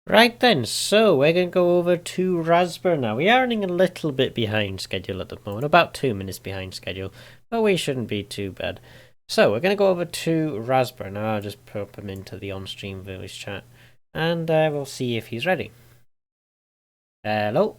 Right then, so we're going to go over to Rasburr now. We are running a little bit behind schedule at the moment, about 2 minutes behind schedule, but we shouldn't be too bad. So we're going to go over to Rasburr now. I'll just pop him into the on-stream voice chat, and we'll see if he's ready. Hello?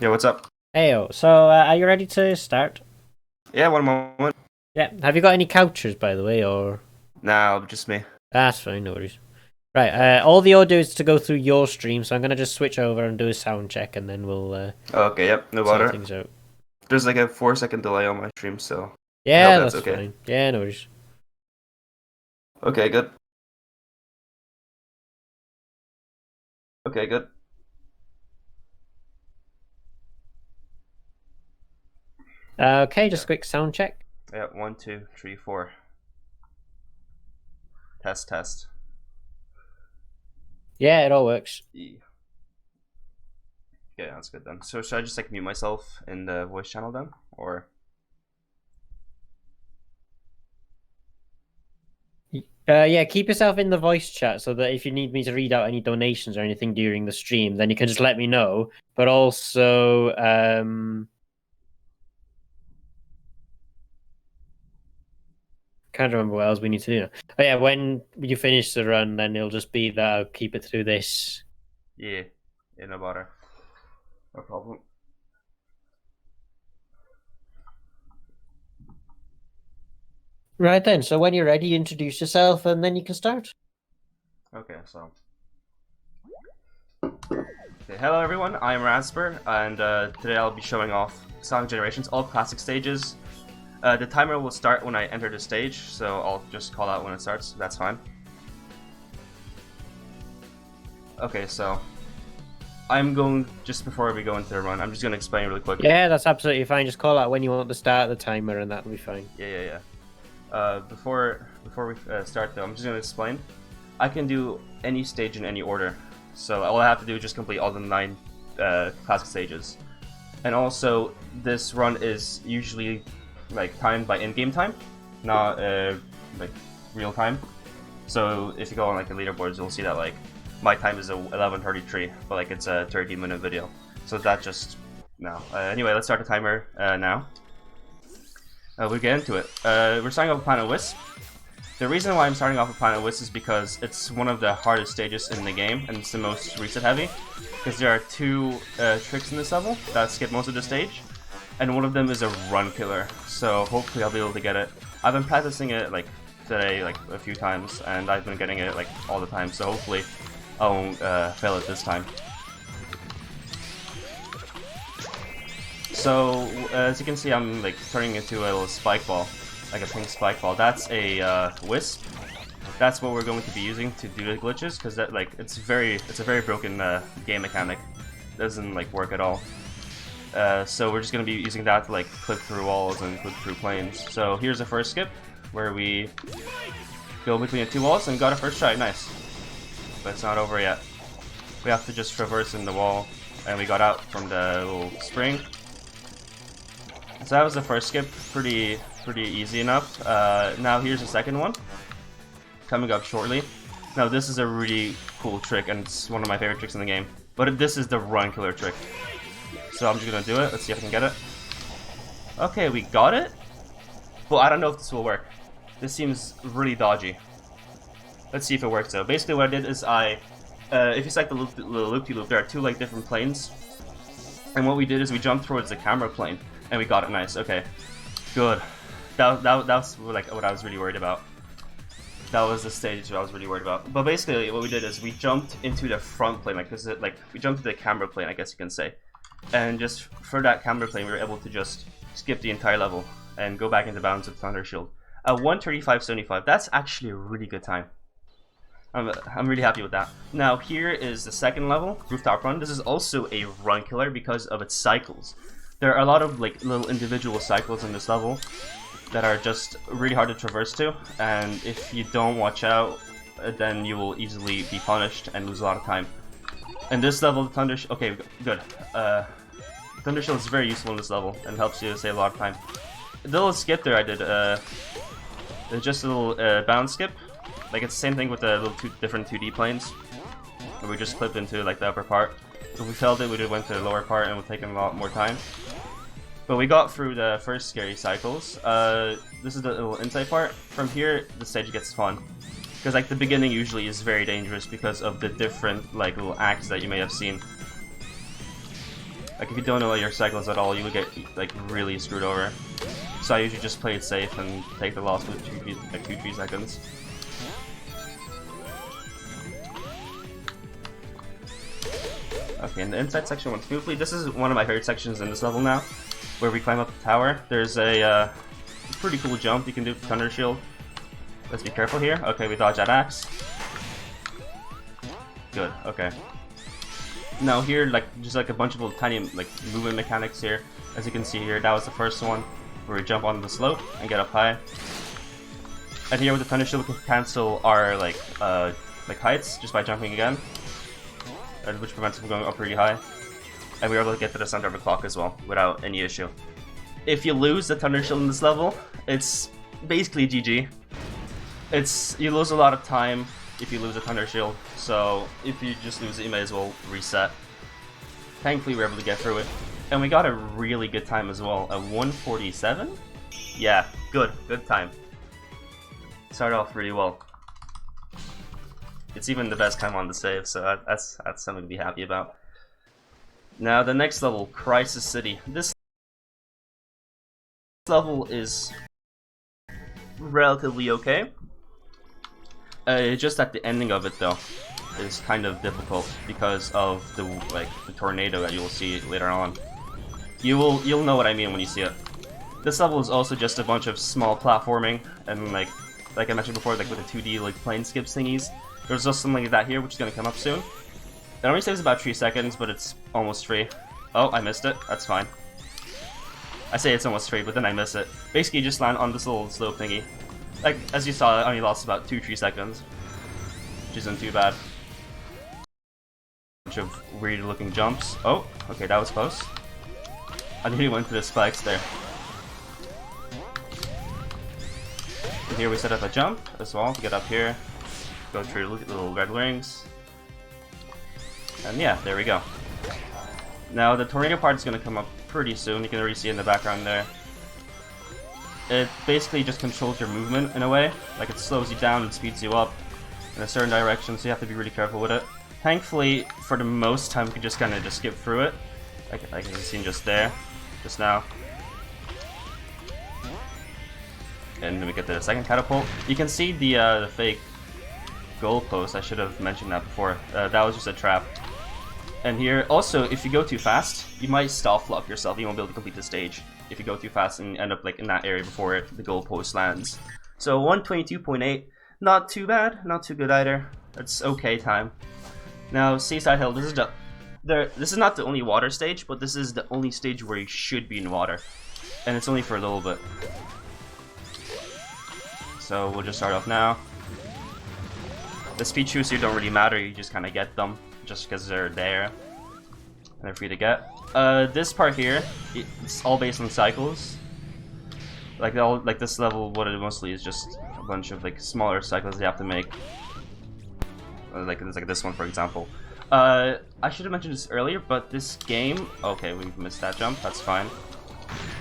Yeah, what's up? Heyo, so are you ready to start? Yeah, one moment. Yeah, have you got any couchers, by the way, or...? Nah, just me. That's fine, no worries. Right, all the audio is to go through your stream, so I'm going to just switch over and do a sound check, and then we'll Okay, yep, no sort bother. things out. There's like a 4-second delay on my stream, so Yeah, that's that's okay. fine. Yeah, no worries. Okay, good. Okay, good. Okay, just a quick sound check. Yeah, 1, 2, 3, 4. Test. Yeah, it all works. E. Okay, that's good then. So should I just like mute myself in the voice channel then, or? Yeah, keep yourself in the voice chat so that if you need me to read out any donations or anything during the stream, then you can just let me know. But also, can't remember what else we need to do now. Oh yeah, when you finish the run, then it'll just be that I'll keep it through this. Yeah, no bother. No problem. Right then, so when you're ready, introduce yourself and then you can start. Okay, so. Okay, hello everyone, I'm Rasburr, and today I'll be showing off Sonic Generations, all classic stages. The timer will start when I enter the stage, so I'll just call out when it starts, that's fine. Okay, so I'm going, just before we go into the run, I'm just going to explain really quick. Yeah, that's absolutely fine. Just call out when you want to start the timer and that'll be fine. Yeah. Before we start though, I'm just going to explain. I can do any stage in any order, so all I have to do is just complete all the 9 classic stages. And also, this run is usually like timed by in-game time, not like real time. So if you go on like the leaderboards, you'll see that like my time is 11:33, but like it's a 30-minute video. So that just now. Anyway, let's start the timer now. We'll get into it. We're starting off with Planet Wisp. The reason why I'm starting off with Planet Wisp is because it's one of the hardest stages in the game, and it's the most reset heavy. Because there are 2 tricks in this level that skip most of the stage, and one of them is a run killer. So hopefully I'll be able to get it. I've been practicing it like today, like a few times, and I've been getting it like all the time. So hopefully I won't fail it this time. So as you can see, I'm like turning into a little spike ball. Like a pink spike ball. That's a wisp. That's what we're going to be using to do the glitches, because that like it's a very broken game mechanic. It doesn't like work at all. So we're just going to be using that to like clip through walls and clip through planes. So here's the first skip, where we go between the 2 walls and got a first try. Nice, but it's not over yet. We have to just traverse in the wall, and we got out from the little spring. So that was the first skip. Pretty easy enough. Now here's the second one, coming up shortly. Now this is a really cool trick, and it's one of my favorite tricks in the game. But this is the run killer trick. So I'm just gonna do it. Let's see if I can get it. Okay, we got it. Well, I don't know if this will work. This seems really dodgy. Let's see if it works though. Basically what I did is if you select the loop-de-loop, there are 2 like different planes. And what we did is we jumped towards the camera plane, and we got it. Nice, okay. Good. That was like what I was really worried about. That was the stage I was really worried about. But basically, what we did is we jumped into the front plane, like this is like we jumped to the camera plane, I guess you can say. And just for that camera plane, we were able to just skip the entire level and go back into bounds with Thunder Shield. 1:35.75. That's actually a really good time. I'm really happy with that. Now here is the second level, Rooftop Run. This is also a run killer because of its cycles. There are a lot of like little individual cycles in this level that are just really hard to traverse to, and if you don't watch out, then you will easily be punished and lose a lot of time. In this level, okay, good. Thunder Shield is very useful in this level and helps you save a lot of time. The little skip there I did, just a little bounce skip. Like it's the same thing with the little different 2D planes. where we just clipped into like the upper part. If we failed it, we just went to the lower part and it would take a lot more time. But we got through the first scary cycles. This is the little insight part. From here, the stage gets fun. Because like the beginning usually is very dangerous because of the different like little acts that you may have seen. Like if you don't know your cycles at all, you would get like really screwed over. So I usually just play it safe and take the loss with 2-3 seconds. Okay, and the inside section went smoothly. This is one of my favorite sections in this level now, where we climb up the tower. There's a pretty cool jump you can do with Thunder Shield. Let's be careful here. Okay, we dodge that axe. Good, okay. Now here, like, just like a bunch of little tiny like movement mechanics here. As you can see here, that was the first one, where we jump on the slope and get up high. And here with the Thunder Shield, we can cancel our like heights just by jumping again, which prevents us from going up really high. And we were able to get to the center of the clock as well without any issue. If you lose the Thunder Shield in this level, it's basically GG. You lose a lot of time if you lose a Thunder Shield, so if you just lose it, you may as well reset. Thankfully, we were able to get through it, and we got a really good time as well. A 1:47? Yeah, good time. Started off really well. It's even the best time on the save, so that's something to be happy about. Now the next level, Crisis City. This level is relatively okay. Just at the ending of it though is kind of difficult because of the tornado that you'll see later on. You'll know what I mean when you see it. This level is also just a bunch of small platforming and like I mentioned before, like with the 2D like plane skips thingies. There's also something like that here, which is gonna come up soon. It only saves about 3 seconds, but it's almost free. Oh, I missed it. That's fine. I say it's almost free, but then I miss it. Basically, you just land on this little slope thingy. Like, as you saw, I only lost about 2-3 seconds, which isn't too bad. Bunch of weird looking jumps. Oh, okay, that was close. I nearly went to the spikes there. And here we set up a jump as well to get up here. Go through little red rings. And yeah, there we go. Now the tornado part is going to come up pretty soon. You can already see in the background there. It basically just controls your movement in a way. Like it slows you down and speeds you up in a certain direction, so you have to be really careful with it. Thankfully, for the most time, we can just kind of just skip through it. Like you can see just there, just now. And then we get to the second catapult. You can see the fake goalpost. I should have mentioned that before. That was just a trap. And here, also, if you go too fast, you might stall flop yourself. You won't be able to complete the stage if you go too fast and end up like in that area before the goalpost lands. So 122.8, not too bad, not too good either. It's okay time. Now Seaside Hill, this is not the only water stage, but this is the only stage where you should be in water, and it's only for a little bit. So we'll just start off now. The speed shoots here don't really matter, you just kind of get them just because they're there and they're free to get. This part here, it's all based on cycles. Like this level, what it mostly is just a bunch of like smaller cycles you have to make. Like this one, for example. I should have mentioned this earlier, but this game... Okay, we missed that jump, that's fine.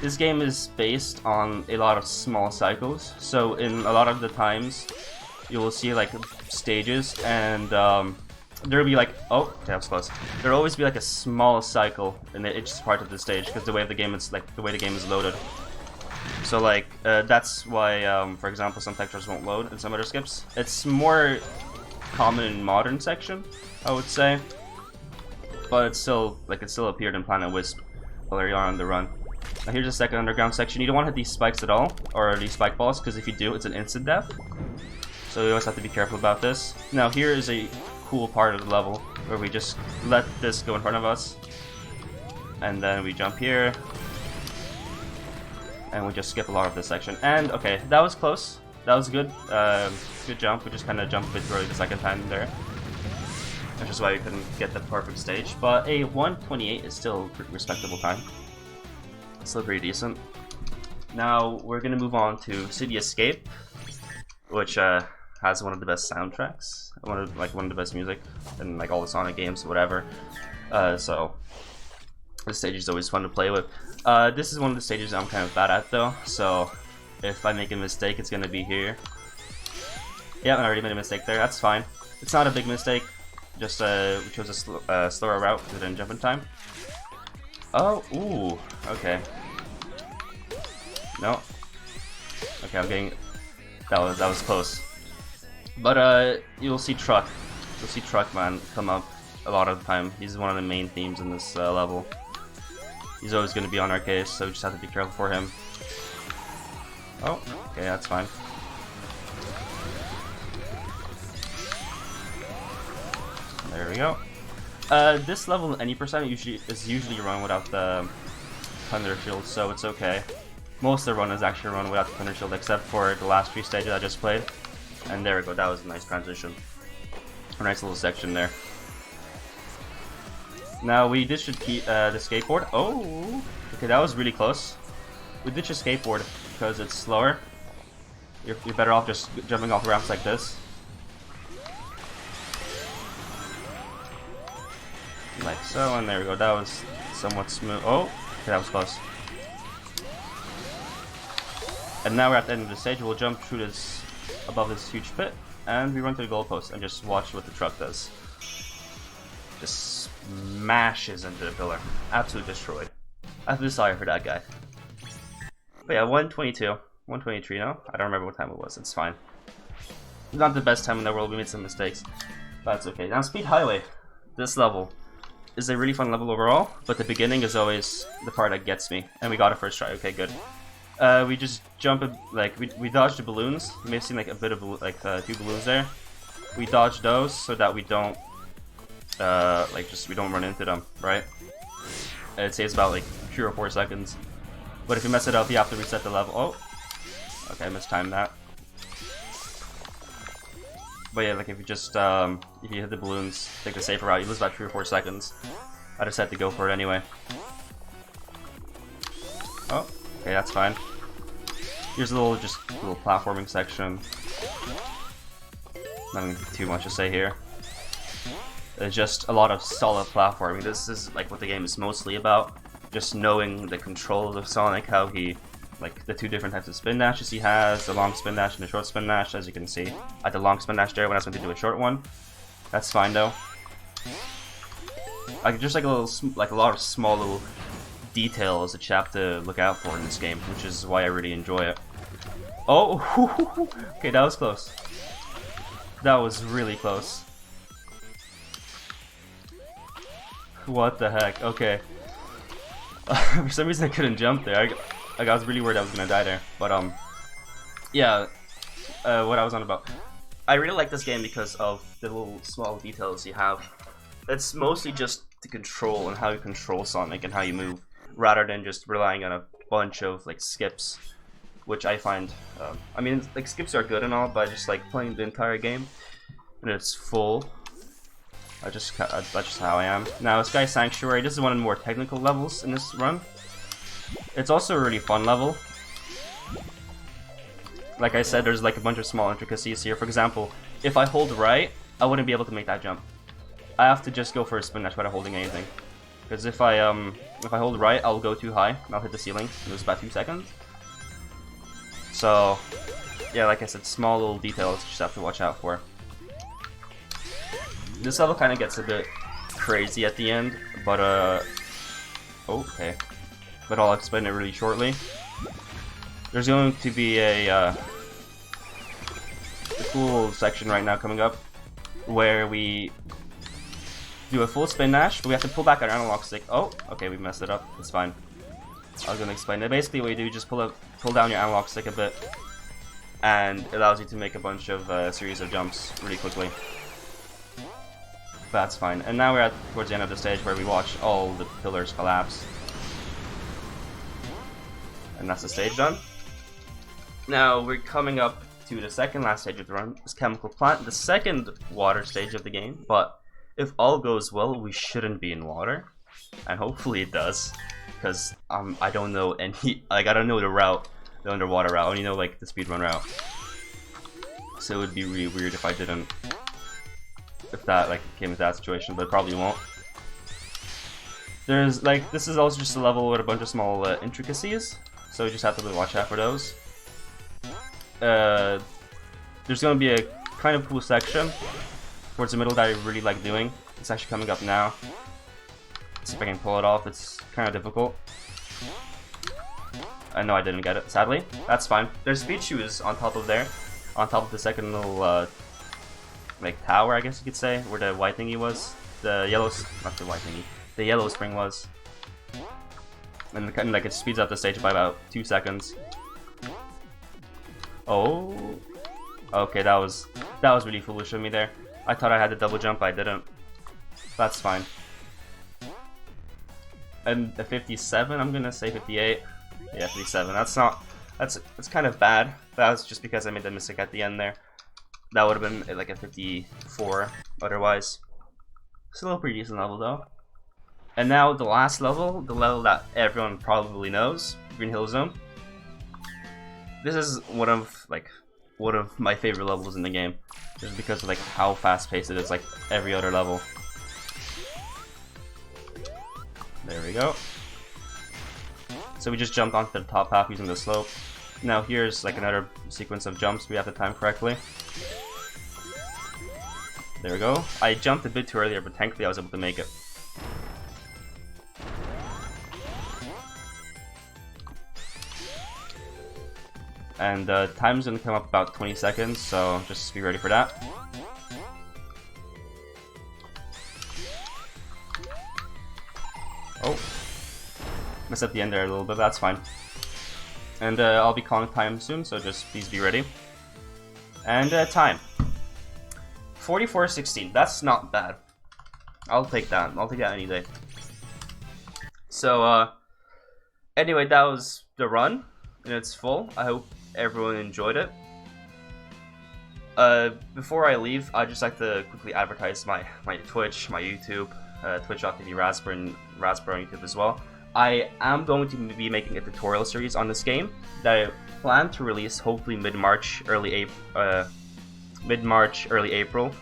This game is based on a lot of small cycles, so in a lot of the times, you will see like stages, and there'll be like... Oh, okay, that was close. There'll always be like a small cycle in each part of the stage, because the way the game is loaded. So like, that's why, for example, some textures won't load and some other skips. It's more common in modern section, I would say, but it still appeared in Planet Wisp while you're on the run. Now here's the second underground section. You don't want to hit these spikes at all, or these spike balls, because if you do, it's an instant death. So you always have to be careful about this. Now here is a cool part of the level where we just let this go in front of us, and then we jump here, and we just skip a lot of this section. And okay, that was close. That was good. Good jump. We just kind of jumped a bit early the second time there, which is why we couldn't get the perfect stage. But a 1:28 is still a respectable time. Still pretty decent. Now we're gonna move on to City Escape, which has one of the best soundtracks, one of the best music in like all the Sonic games, whatever. So this stage is always fun to play with. This is one of the stages I'm kind of bad at though, so if I make a mistake, it's gonna be here. Yeah, I already made a mistake there. That's fine. It's not a big mistake. Just we chose a slower route because I didn't jump in time. Oh, ooh, okay. No. Okay, I'm getting. That was close. But you'll see Truck. You'll see Truckman come up a lot of the time. He's one of the main themes in this level. He's always going to be on our case, so we just have to be careful for him. Oh, okay, that's fine. There we go. This level, any percent is usually run without the Thunder Shield, so it's okay. Most of the run is actually run without the Thunder Shield, except for the last 3 stages I just played. And there we go, that was a nice transition. A nice little section there. Now we ditched the skateboard. Oh, okay, that was really close. We ditched a skateboard because it's slower. You're better off just jumping off ramps like this. Like so, and there we go. That was somewhat smooth. Oh, okay, that was close. And now we're at the end of the stage. We'll jump through this, above this huge pit, and we run to the goalpost and just watch what the truck does. Just smashes into the pillar. Absolutely destroyed. I feel sorry for that guy. But yeah, 122. 123 now? I don't remember what time it was. It's fine. Not the best time in the world. We made some mistakes. But it's okay. Now, Speed Highway. This level is a really fun level overall, but the beginning is always the part that gets me. And we got it first try. Okay, good. We just jump, like, we dodged the balloons. You may have seen like a bit of, like, 2 balloons there. We dodge those so that we don't, we don't run into them, right? It saves about, like, 3 or 4 seconds. But if you mess it up, you have to reset the level. Oh! Okay, I mistimed that. But yeah, like, if you just, if you hit the balloons, take the safer route, you lose about 3 or 4 seconds. I just had to go for it anyway. Oh, okay, that's fine. Here's a little platforming section. Nothing too much to say here. It's just a lot of solid platforming. This is like what the game is mostly about. Just knowing the controls of Sonic, how he, like, the 2 different types of spin dashes he has, the long spin dash and the short spin dash, as you can see. I had the long spin dash there when I was going to do a short one. That's fine though. Just like a lot of small little details that you have to look out for in this game, which is why I really enjoy it. Oh, okay, that was close. That was really close. What the heck? Okay. For some reason I couldn't jump there. I was really worried I was gonna die there. But yeah. What I was on about. I really like this game because of the little small details you have. It's mostly just the control and how you control Sonic and how you move, rather than just relying on a bunch of like skips, which I find. I mean, like, skips are good and all, but I just like playing the entire game when it's full. That's just how I am. Now, Sky Sanctuary, this is one of the more technical levels in this run. It's also a really fun level. Like I said, there's like a bunch of small intricacies here. For example, if I hold right, I wouldn't be able to make that jump. I have to just go for a spin dash without holding anything. Because if I hold right, I'll go too high and I'll hit the ceiling. It was about 2 seconds. So, yeah, like I said, small little details you just have to watch out for. This level kind of gets a bit crazy at the end, but okay. But I'll explain it really shortly. There's going to be a cool section right now coming up where we do a full spin dash, but we have to pull back our analog stick. Oh, okay, we messed it up. It's fine. I was gonna explain it. Basically, what you do, you just pull down your analog stick a bit, and it allows you to make a bunch of series of jumps really quickly. That's fine. And now we're towards the end of the stage where we watch all the pillars collapse. And that's the stage done. Now we're coming up to the second last stage of the run, this chemical plant, the second water stage of the game. But if all goes well, we shouldn't be in water, and hopefully it does, because I don't know any, like, I don't know the route, the underwater route. I only know like the speedrun route. So it would be really weird if I didn't, if that like came to that situation, but it probably won't. There's like, this is also just a level with a bunch of small intricacies, so you just have to watch out for those. There's gonna be a kind of cool section towards the middle that I really like doing. It's actually coming up now. Let's see if I can pull it off. It's kind of difficult. I know I didn't get it, sadly. That's fine. There's speed shoes on top of there, on top of the second little like tower, I guess you could say, where the white thingy was. The yellow, not the white thingy. The yellow spring was. And kind of like it speeds up the stage by about 2 seconds. Oh, okay, that was really foolish of me there. I thought I had the double jump, I didn't. That's fine. And the 57, I'm gonna say 58. Yeah, 57. That's kind of bad. That was just because I made the mistake at the end there. That would have been like a 54 otherwise. Still a pretty decent level though. And now the last level, the level that everyone probably knows, Green Hill Zone. This is one of my favorite levels in the game, just because of like how fast paced it is, like every other level. There we go. So we just jumped onto the top half using the slope. Now here's like another sequence of jumps we have to time correctly. There we go. I jumped a bit too earlier, but thankfully I was able to make it. And time's gonna come up about 20 seconds, so just be ready for that. Oh, messed up the end there a little bit, that's fine. And I'll be calling time soon, so just please be ready. And time. 44:16, that's not bad. I'll take that any day. So, anyway, that was the run in its full. I hope everyone enjoyed it. Before I leave, I'd just like to quickly advertise my Twitch, my YouTube, twitch.tv Rasburr and Rasburr on YouTube as well. I am going to be making a tutorial series on this game that I plan to release hopefully mid-March, early April.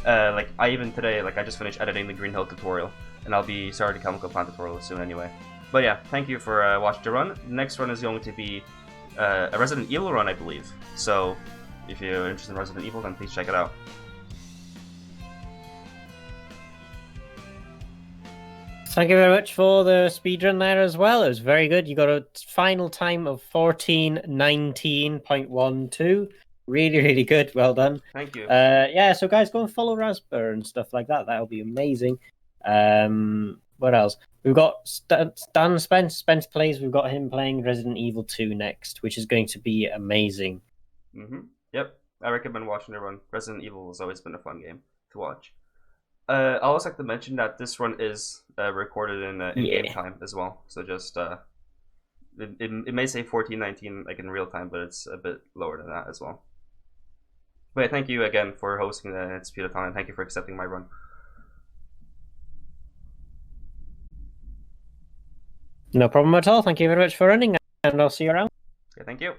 Like I just finished editing the Green Hill tutorial, and I'll be starting the Chemical Plant tutorial soon anyway. But yeah, thank you for watching the run. The next run is going to be a Resident Evil run, I believe. So if you're interested in Resident Evil, then please check it out. Thank you very much for the speedrun there as well. It was very good. You got a final time of 14:19.12. Really, really good. Well done. Thank you. Yeah, so guys, go and follow Rasburr and stuff like that. That'll be amazing. What else? We've got Dan Spence plays. We've got him playing Resident Evil 2 next, which is going to be amazing. Yep, I recommend watching the run. Resident Evil has always been a fun game to watch. I also like to mention that this run is recorded in game time as well. So just it may say 14:19 like in real time, but it's a bit lower than that as well. But yeah, thank you again for hosting the InstaSpeedathon, and thank you for accepting my run. No problem at all. Thank you very much for running, and I'll see you around. Okay, thank you.